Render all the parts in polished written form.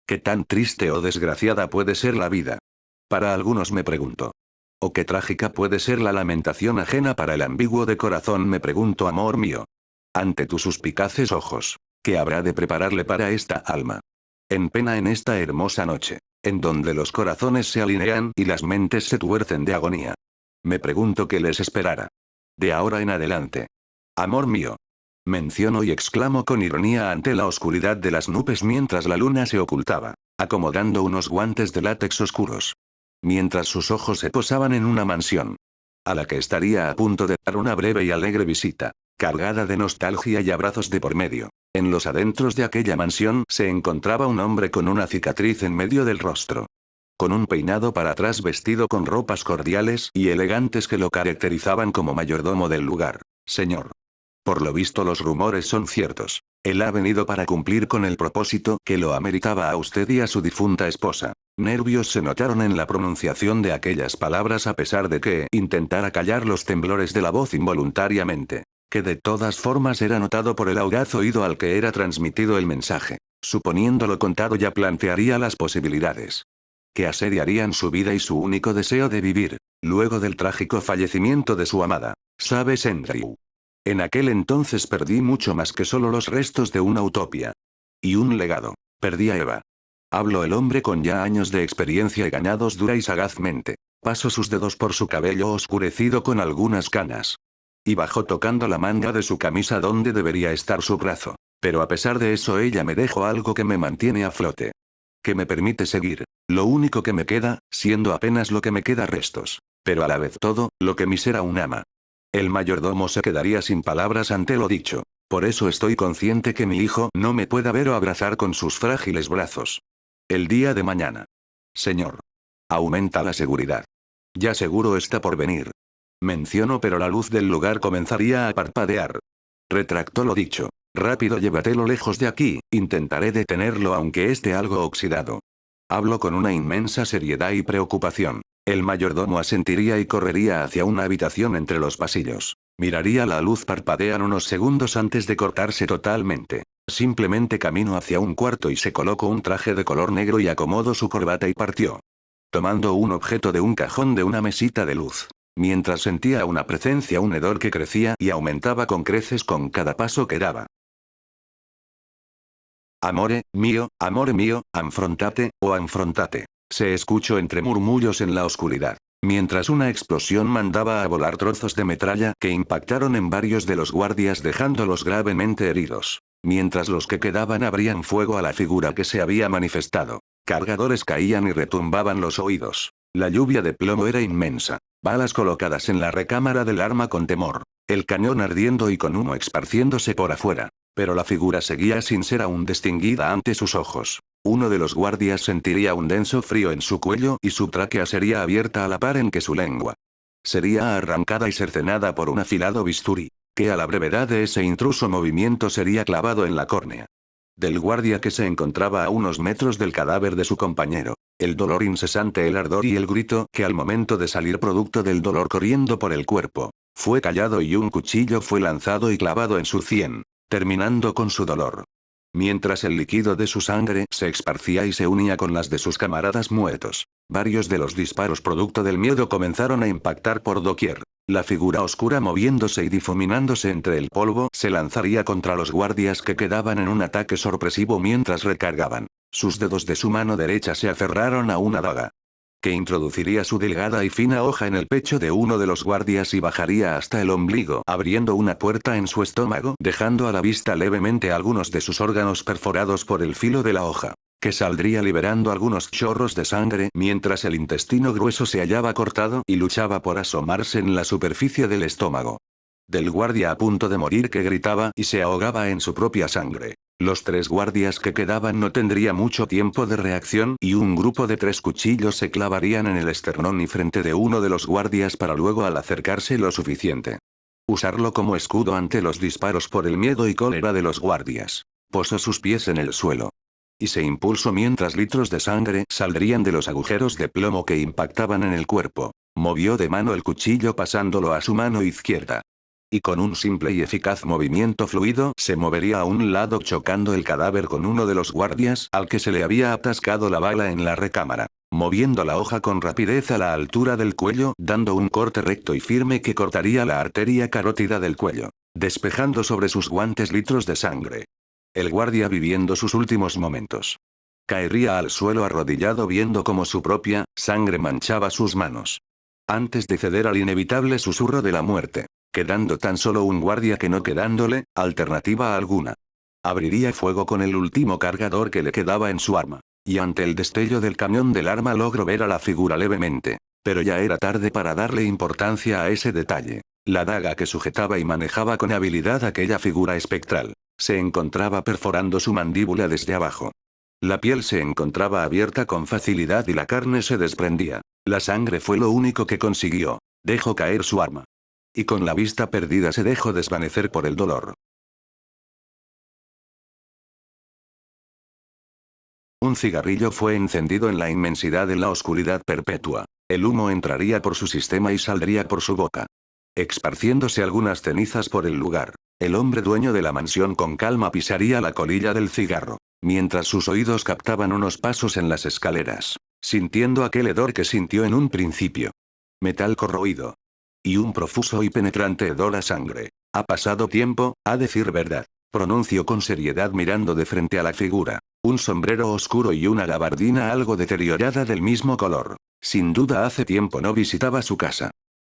¿Qué tan triste o desgraciada puede ser la vida? Para algunos me pregunto. ¿O qué trágica puede ser la lamentación ajena para el ambiguo de corazón? Me pregunto, amor mío. Ante tus suspicaces ojos, ¿qué habrá de prepararle para esta alma? En pena en esta hermosa noche, en donde los corazones se alinean y las mentes se tuercen de agonía. Me pregunto qué les esperará. De ahora en adelante. Amor mío. Menciono y exclamo con ironía ante la oscuridad de las nubes mientras la luna se ocultaba, acomodando unos guantes de látex oscuros. Mientras sus ojos se posaban en una mansión, a la que estaría a punto de dar una breve y alegre visita, cargada de nostalgia y abrazos de por medio. En los adentros de aquella mansión se encontraba un hombre con una cicatriz en medio del rostro. Con un peinado para atrás, vestido con ropas cordiales y elegantes que lo caracterizaban como mayordomo del lugar. Señor. Por lo visto los rumores son ciertos. Él ha venido para cumplir con el propósito que lo ameritaba a usted y a su difunta esposa. Nervios se notaron en la pronunciación de aquellas palabras a pesar de que intentara callar los temblores de la voz involuntariamente. Que de todas formas era notado por el audaz oído al que era transmitido el mensaje. Suponiéndolo contado ya plantearía las posibilidades que asediarían su vida y su único deseo de vivir, luego del trágico fallecimiento de su amada. ¿Sabes, Andrew? En aquel entonces perdí mucho más que solo los restos de una utopía. Y un legado. Perdí a Eva. Habló el hombre con ya años de experiencia y ganados dura y sagazmente. Pasó sus dedos por su cabello oscurecido con algunas canas. Y bajó tocando la manga de su camisa donde debería estar su brazo. Pero a pesar de eso ella me dejó algo que me mantiene a flote. Que me permite seguir. Lo único que me queda, siendo apenas lo que me queda restos. Pero a la vez todo, lo que mi ser aún ama. El mayordomo se quedaría sin palabras ante lo dicho. Por eso estoy consciente que mi hijo no me pueda ver o abrazar con sus frágiles brazos. El día de mañana. Señor. Aumenta la seguridad. Ya seguro está por venir. Menciono, pero la luz del lugar comenzaría a parpadear. Retractó lo dicho. Rápido, llévatelo lejos de aquí, intentaré detenerlo aunque esté algo oxidado. Hablo con una inmensa seriedad y preocupación. El mayordomo asentiría y correría hacia una habitación entre los pasillos. Miraría la luz parpadear unos segundos antes de cortarse totalmente. Simplemente caminó hacia un cuarto y se colocó un traje de color negro y acomodó su corbata y partió. Tomando un objeto de un cajón de una mesita de luz. Mientras sentía una presencia, un hedor que crecía y aumentaba con creces con cada paso que daba. Amore mío, afrontate, o afrontate. Se escuchó entre murmullos en la oscuridad. Mientras una explosión mandaba a volar trozos de metralla que impactaron en varios de los guardias dejándolos gravemente heridos. Mientras los que quedaban abrían fuego a la figura que se había manifestado. Cargadores caían y retumbaban los oídos. La lluvia de plomo era inmensa. Balas colocadas en la recámara del arma con temor. El cañón ardiendo y con humo esparciéndose por afuera. Pero la figura seguía sin ser aún distinguida ante sus ojos. Uno de los guardias sentiría un denso frío en su cuello y su tráquea sería abierta a la par en que su lengua sería arrancada y cercenada por un afilado bisturí, que a la brevedad de ese intruso movimiento sería clavado en la córnea del guardia que se encontraba a unos metros del cadáver de su compañero. El dolor incesante, el ardor y el grito que al momento de salir producto del dolor corriendo por el cuerpo, fue callado y un cuchillo fue lanzado y clavado en su sien, terminando con su dolor. Mientras el líquido de su sangre se esparcía y se unía con las de sus camaradas muertos. Varios de los disparos producto del miedo comenzaron a impactar por doquier. La figura oscura moviéndose y difuminándose entre el polvo se lanzaría contra los guardias que quedaban en un ataque sorpresivo mientras recargaban. Sus dedos de su mano derecha se aferraron a una daga que introduciría su delgada y fina hoja en el pecho de uno de los guardias y bajaría hasta el ombligo, abriendo una puerta en su estómago, dejando a la vista levemente algunos de sus órganos perforados por el filo de la hoja, que saldría liberando algunos chorros de sangre mientras el intestino grueso se hallaba cortado y luchaba por asomarse en la superficie del estómago del guardia a punto de morir que gritaba y se ahogaba en su propia sangre. Los 3 guardias que quedaban no tendría mucho tiempo de reacción y un grupo de 3 cuchillos se clavarían en el esternón y frente de uno de los guardias para luego al acercarse lo suficiente. Usarlo como escudo ante los disparos por el miedo y cólera de los guardias. Posó sus pies en el suelo. Y se impulsó mientras litros de sangre saldrían de los agujeros de plomo que impactaban en el cuerpo. Movió de mano el cuchillo pasándolo a su mano izquierda. Y con un simple y eficaz movimiento fluido se movería a un lado chocando el cadáver con uno de los guardias al que se le había atascado la bala en la recámara, moviendo la hoja con rapidez a la altura del cuello, dando un corte recto y firme que cortaría la arteria carótida del cuello, despejando sobre sus guantes litros de sangre. El guardia viviendo sus últimos momentos. Caería al suelo arrodillado viendo cómo su propia sangre manchaba sus manos. Antes de ceder al inevitable susurro de la muerte, quedando tan solo un guardia que no quedándole alternativa alguna. Abriría fuego con el último cargador que le quedaba en su arma. Y ante el destello del cañón del arma logró ver a la figura levemente. Pero ya era tarde para darle importancia a ese detalle. La daga que sujetaba y manejaba con habilidad aquella figura espectral, se encontraba perforando su mandíbula desde abajo. La piel se encontraba abierta con facilidad y la carne se desprendía. La sangre fue lo único que consiguió. Dejó caer su arma. Y con la vista perdida se dejó desvanecer por el dolor. Un cigarrillo fue encendido en la inmensidad de la oscuridad perpetua. El humo entraría por su sistema y saldría por su boca, esparciéndose algunas cenizas por el lugar. El hombre dueño de la mansión con calma pisaría la colilla del cigarro, mientras sus oídos captaban unos pasos en las escaleras, sintiendo aquel hedor que sintió en un principio. Metal corroído. Y un profuso y penetrante hedor a sangre. Ha pasado tiempo, a decir verdad. Pronunció con seriedad mirando de frente a la figura. Un sombrero oscuro y una gabardina algo deteriorada del mismo color. Sin duda hace tiempo no visitaba su casa.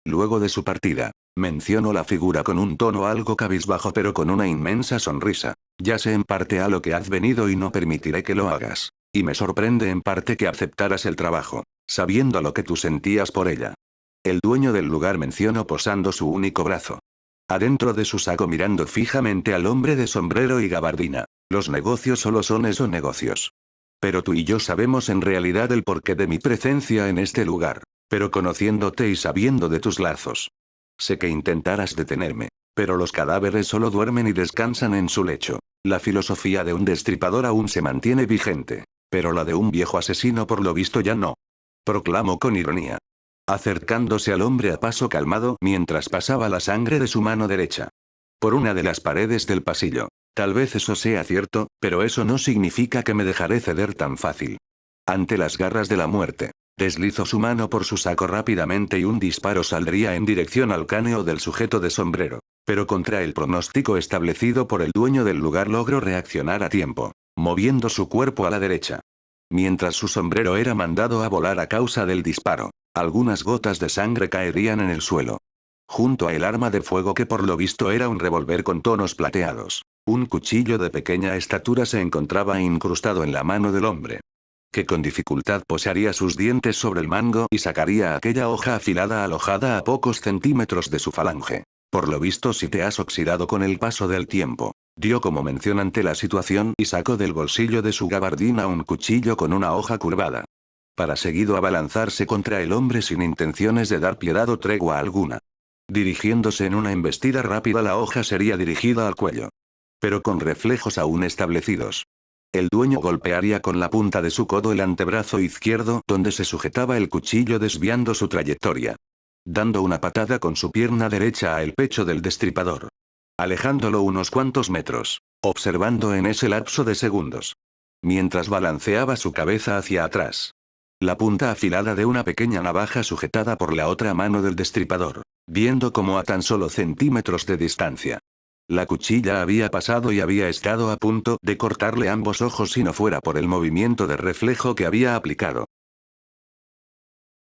Luego de su partida, mencionó la figura con un tono algo cabizbajo pero con una inmensa sonrisa. Ya sé en parte a lo que has venido y no permitiré que lo hagas. Y me sorprende en parte que aceptaras el trabajo, sabiendo lo que tú sentías por ella. El dueño del lugar mencionó posando su único brazo. Adentro de su saco mirando fijamente al hombre de sombrero y gabardina. Los negocios solo son esos negocios. Pero tú y yo sabemos en realidad el porqué de mi presencia en este lugar. Pero conociéndote y sabiendo de tus lazos. Sé que intentarás detenerme. Pero los cadáveres solo duermen y descansan en su lecho. La filosofía de un destripador aún se mantiene vigente. Pero la de un viejo asesino por lo visto ya no. Proclamó con ironía. Acercándose al hombre a paso calmado mientras pasaba la sangre de su mano derecha por una de las paredes del pasillo. Tal vez eso sea cierto, pero eso no significa que me dejaré ceder tan fácil. Ante las garras de la muerte, deslizó su mano por su saco rápidamente y un disparo saldría en dirección al cráneo del sujeto de sombrero. Pero contra el pronóstico establecido por el dueño del lugar logró reaccionar a tiempo, moviendo su cuerpo a la derecha. Mientras su sombrero era mandado a volar a causa del disparo, algunas gotas de sangre caerían en el suelo. Junto a el arma de fuego que por lo visto era un revólver con tonos plateados, un cuchillo de pequeña estatura se encontraba incrustado en la mano del hombre, que con dificultad posaría sus dientes sobre el mango y sacaría aquella hoja afilada alojada a pocos centímetros de su falange. Por lo visto si te has oxidado con el paso del tiempo. Dio como mención ante la situación y sacó del bolsillo de su gabardina un cuchillo con una hoja curvada. Para seguido abalanzarse contra el hombre sin intenciones de dar piedad o tregua alguna. Dirigiéndose en una embestida rápida la hoja sería dirigida al cuello. Pero con reflejos aún establecidos. El dueño golpearía con la punta de su codo el antebrazo izquierdo donde se sujetaba el cuchillo desviando su trayectoria. Dando una patada con su pierna derecha al pecho del destripador. Alejándolo unos cuantos metros, observando en ese lapso de segundos. Mientras balanceaba su cabeza hacia atrás. La punta afilada de una pequeña navaja sujetada por la otra mano del destripador, viendo como a tan solo centímetros de distancia. La cuchilla había pasado y había estado a punto de cortarle ambos ojos si no fuera por el movimiento de reflejo que había aplicado.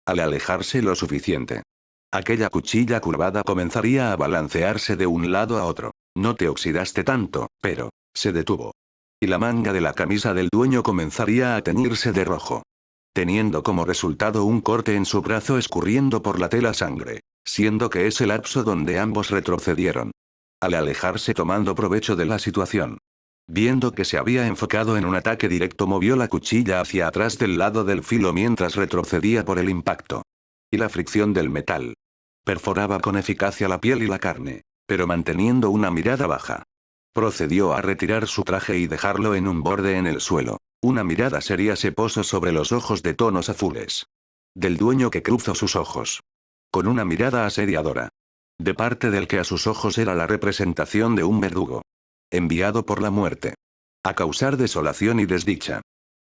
Al alejarse lo suficiente. Aquella cuchilla curvada comenzaría a balancearse de un lado a otro. No te oxidaste tanto, pero se detuvo. Y la manga de la camisa del dueño comenzaría a teñirse de rojo. Teniendo como resultado un corte en su brazo escurriendo por la tela sangre, siendo que es el lapso donde ambos retrocedieron. Al alejarse tomando provecho de la situación. Viendo que se había enfocado en un ataque directo movió la cuchilla hacia atrás del lado del filo mientras retrocedía por el impacto. Y la fricción del metal. Perforaba con eficacia la piel y la carne, pero manteniendo una mirada baja. Procedió a retirar su traje y dejarlo en un borde en el suelo. Una mirada seria se posó sobre los ojos de tonos azules. Del dueño que cruzó sus ojos. Con una mirada asediadora. De parte del que a sus ojos era la representación de un verdugo. Enviado por la muerte. A causar desolación y desdicha.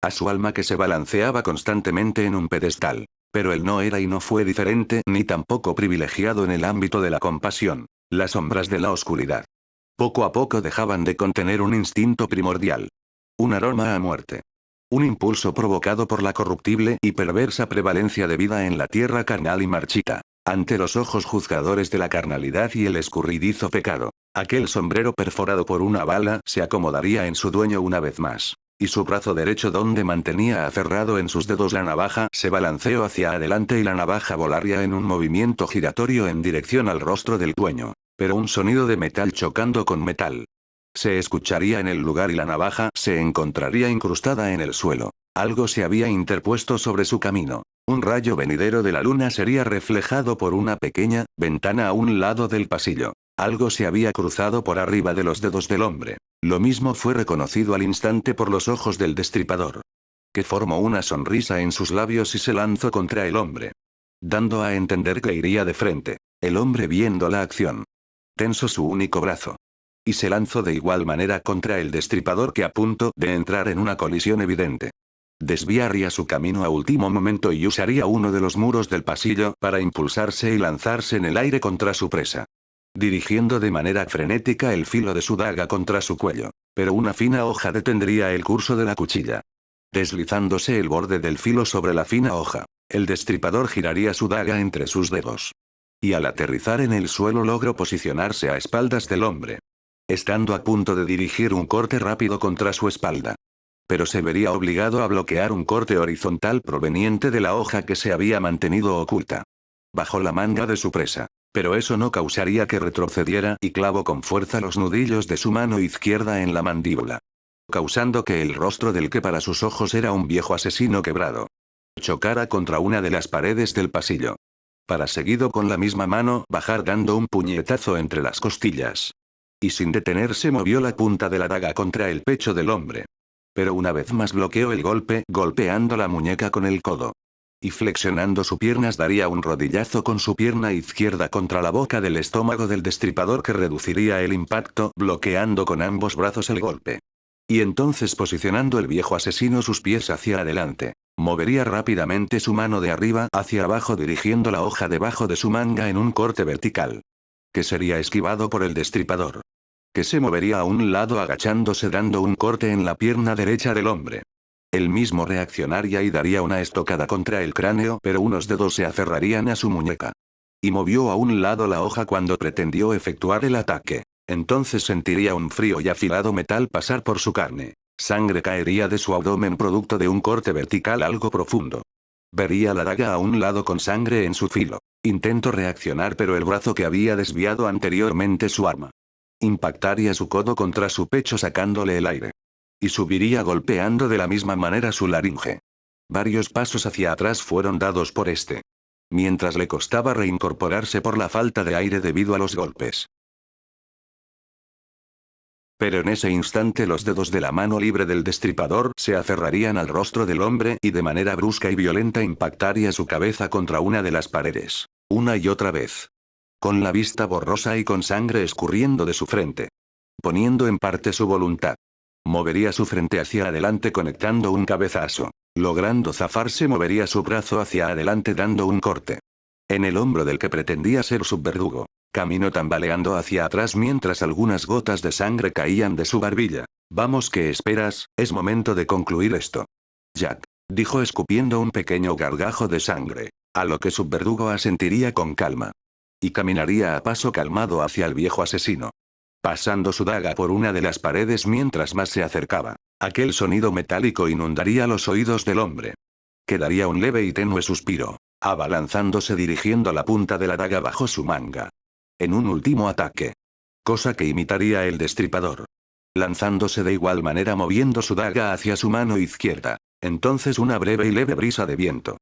A su alma que se balanceaba constantemente en un pedestal. Pero él no era y no fue diferente ni tampoco privilegiado en el ámbito de la compasión. Las sombras de la oscuridad. Poco a poco dejaban de contener un instinto primordial. Un aroma a muerte. Un impulso provocado por la corruptible y perversa prevalencia de vida en la tierra carnal y marchita. Ante los ojos juzgadores de la carnalidad y el escurridizo pecado, aquel sombrero perforado por una bala se acomodaría en su dueño una vez más. Y su brazo derecho donde mantenía aferrado en sus dedos la navaja se balanceó hacia adelante y la navaja volaría en un movimiento giratorio en dirección al rostro del dueño. Pero un sonido de metal chocando con metal. Se escucharía en el lugar y la navaja se encontraría incrustada en el suelo. Algo se había interpuesto sobre su camino. Un rayo venidero de la luna sería reflejado por una pequeña ventana a un lado del pasillo. Algo se había cruzado por arriba de los dedos del hombre. Lo mismo fue reconocido al instante por los ojos del destripador. Que formó una sonrisa en sus labios y se lanzó contra el hombre. Dando a entender que iría de frente. El hombre viendo la acción. Tensó su único brazo. Y se lanzó de igual manera contra el destripador que a punto de entrar en una colisión evidente. Desviaría su camino a último momento y usaría uno de los muros del pasillo para impulsarse y lanzarse en el aire contra su presa. Dirigiendo de manera frenética el filo de su daga contra su cuello. Pero una fina hoja detendría el curso de la cuchilla. Deslizándose el borde del filo sobre la fina hoja, el destripador giraría su daga entre sus dedos. Y al aterrizar en el suelo logró posicionarse a espaldas del hombre. Estando a punto de dirigir un corte rápido contra su espalda. Pero se vería obligado a bloquear un corte horizontal proveniente de la hoja que se había mantenido oculta. Bajo la manga de su presa. Pero eso no causaría que retrocediera y clavó con fuerza los nudillos de su mano izquierda en la mandíbula. Causando que el rostro del que para sus ojos era un viejo asesino quebrado. Chocara contra una de las paredes del pasillo. Para seguido con la misma mano bajar dando un puñetazo entre las costillas. Y sin detenerse movió la punta de la daga contra el pecho del hombre. Pero una vez más bloqueó el golpe, golpeando la muñeca con el codo. Y flexionando sus piernas daría un rodillazo con su pierna izquierda contra la boca del estómago del destripador que reduciría el impacto, bloqueando con ambos brazos el golpe. Y entonces posicionando el viejo asesino sus pies hacia adelante, movería rápidamente su mano de arriba hacia abajo dirigiendo la hoja debajo de su manga en un corte vertical. Que sería esquivado por el destripador. Que se movería a un lado agachándose dando un corte en la pierna derecha del hombre. Él mismo reaccionaría y daría una estocada contra el cráneo pero unos dedos se aferrarían a su muñeca. Y movió a un lado la hoja cuando pretendió efectuar el ataque. Entonces sentiría un frío y afilado metal pasar por su carne. Sangre caería de su abdomen producto de un corte vertical algo profundo. Vería la daga a un lado con sangre en su filo. Intentó reaccionar pero el brazo que había desviado anteriormente su arma. Impactaría su codo contra su pecho sacándole el aire. Y subiría golpeando de la misma manera su laringe. Varios pasos hacia atrás fueron dados por este. Mientras le costaba reincorporarse por la falta de aire debido a los golpes. Pero en ese instante los dedos de la mano libre del destripador se aferrarían al rostro del hombre y de manera brusca y violenta impactaría su cabeza contra una de las paredes. Una y otra vez. Con la vista borrosa y con sangre escurriendo de su frente. Poniendo en parte su voluntad. Movería su frente hacia adelante conectando un cabezazo. Logrando zafarse movería su brazo hacia adelante dando un corte. En el hombro del que pretendía ser su verdugo. Caminó tambaleando hacia atrás mientras algunas gotas de sangre caían de su barbilla. Vamos, ¿qué esperas? Es momento de concluir esto. Jack. Dijo escupiendo un pequeño gargajo de sangre. A lo que su verdugo asentiría con calma. Y caminaría a paso calmado hacia el viejo asesino. Pasando su daga por una de las paredes mientras más se acercaba. Aquel sonido metálico inundaría los oídos del hombre. Quedaría un leve y tenue suspiro. Abalanzándose dirigiendo la punta de la daga bajo su manga. En un último ataque. Cosa que imitaría el destripador. Lanzándose de igual manera moviendo su daga hacia su mano izquierda. Entonces una breve y leve brisa de viento.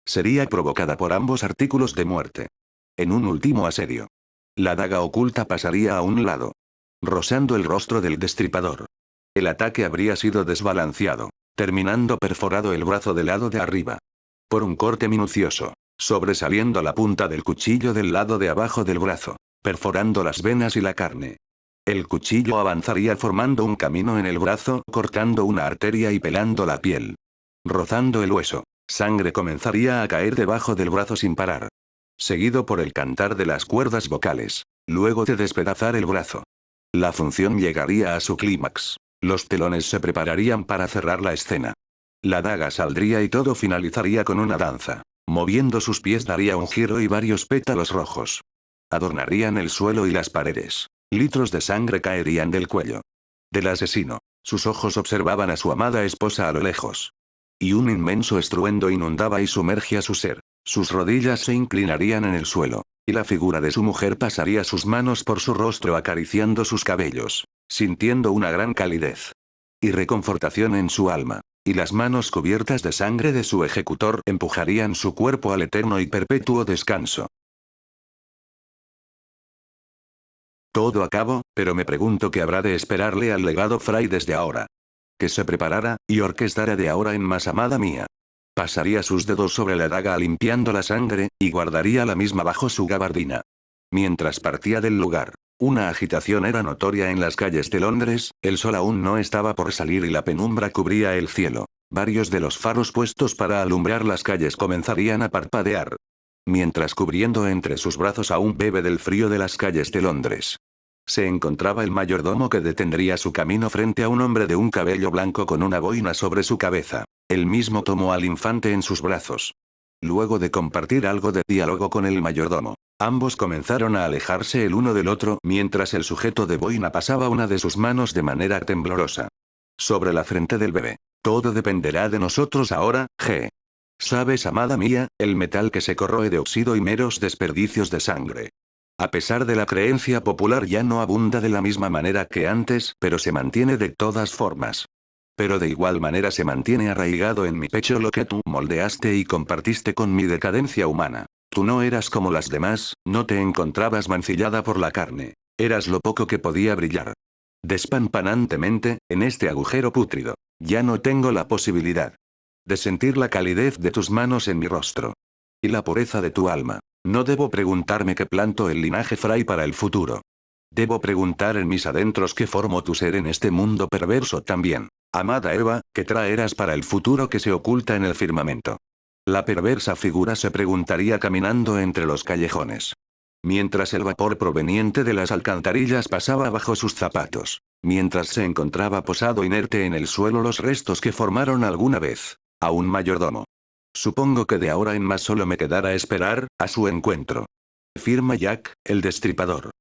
Sería provocada por ambos artículos de muerte. En un último asedio. La daga oculta pasaría a un lado. Rozando el rostro del destripador. El ataque habría sido desbalanceado. Terminando perforado el brazo del lado de arriba. Por un corte minucioso. Sobresaliendo la punta del cuchillo del lado de abajo del brazo. perforando las venas y la carne. El cuchillo avanzaría formando un camino en el brazo, cortando una arteria y pelando la piel. Rozando el hueso, sangre comenzaría a caer debajo del brazo sin parar. Seguido por el cantar de las cuerdas vocales, luego de despedazar el brazo. La función llegaría a su clímax. Los telones se prepararían para cerrar la escena. La daga saldría y todo finalizaría con una danza. Moviendo sus pies daría un giro y varios pétalos rojos adornarían el suelo y las paredes. Litros de sangre caerían del cuello del asesino. Sus ojos observaban a su amada esposa a lo lejos. Y un inmenso estruendo inundaba y sumergía su ser. Sus rodillas se inclinarían en el suelo, y la figura de su mujer pasaría sus manos por su rostro acariciando sus cabellos, sintiendo una gran calidez y reconfortación en su alma. Y las manos cubiertas de sangre de su ejecutor empujarían su cuerpo al eterno y perpetuo descanso. Todo acabó, pero me pregunto qué habrá de esperarle al legado Fray desde ahora. Que se preparara, y orquestara de ahora en más, amada mía. Pasaría sus dedos sobre la daga limpiando la sangre, y guardaría la misma bajo su gabardina. Mientras partía del lugar, una agitación era notoria en las calles de Londres, el sol aún no estaba por salir y la penumbra cubría el cielo. Varios de los faros puestos para alumbrar las calles comenzarían a parpadear. Mientras cubriendo entre sus brazos a un bebé del frío de las calles de Londres, se encontraba el mayordomo que detendría su camino frente a un hombre de un cabello blanco con una boina sobre su cabeza. Él mismo tomó al infante en sus brazos. Luego de compartir algo de diálogo con el mayordomo, ambos comenzaron a alejarse el uno del otro mientras el sujeto de boina pasaba una de sus manos de manera temblorosa sobre la frente del bebé. Todo dependerá de nosotros ahora, G. Sabes, amada mía, el metal que se corroe de óxido y meros desperdicios de sangre. A pesar de la creencia popular ya no abunda de la misma manera que antes, pero se mantiene de todas formas. Pero de igual manera se mantiene arraigado en mi pecho lo que tú moldeaste y compartiste con mi decadencia humana. Tú no eras como las demás, no te encontrabas mancillada por la carne. Eras lo poco que podía brillar despampanantemente, en este agujero pútrido. Ya no tengo la posibilidad de sentir la calidez de tus manos en mi rostro. Y la pureza de tu alma. No debo preguntarme qué planto el linaje Fray para el futuro. Debo preguntar en mis adentros qué formo tu ser en este mundo perverso también. Amada Eva, ¿qué traerás para el futuro que se oculta en el firmamento? La perversa figura se preguntaría caminando entre los callejones. Mientras el vapor proveniente de las alcantarillas pasaba bajo sus zapatos. Mientras se encontraba posado inerte en el suelo los restos que formaron alguna vez a un mayordomo. Supongo que de ahora en más solo me quedará esperar a su encuentro. Firma Jack, el Destripador.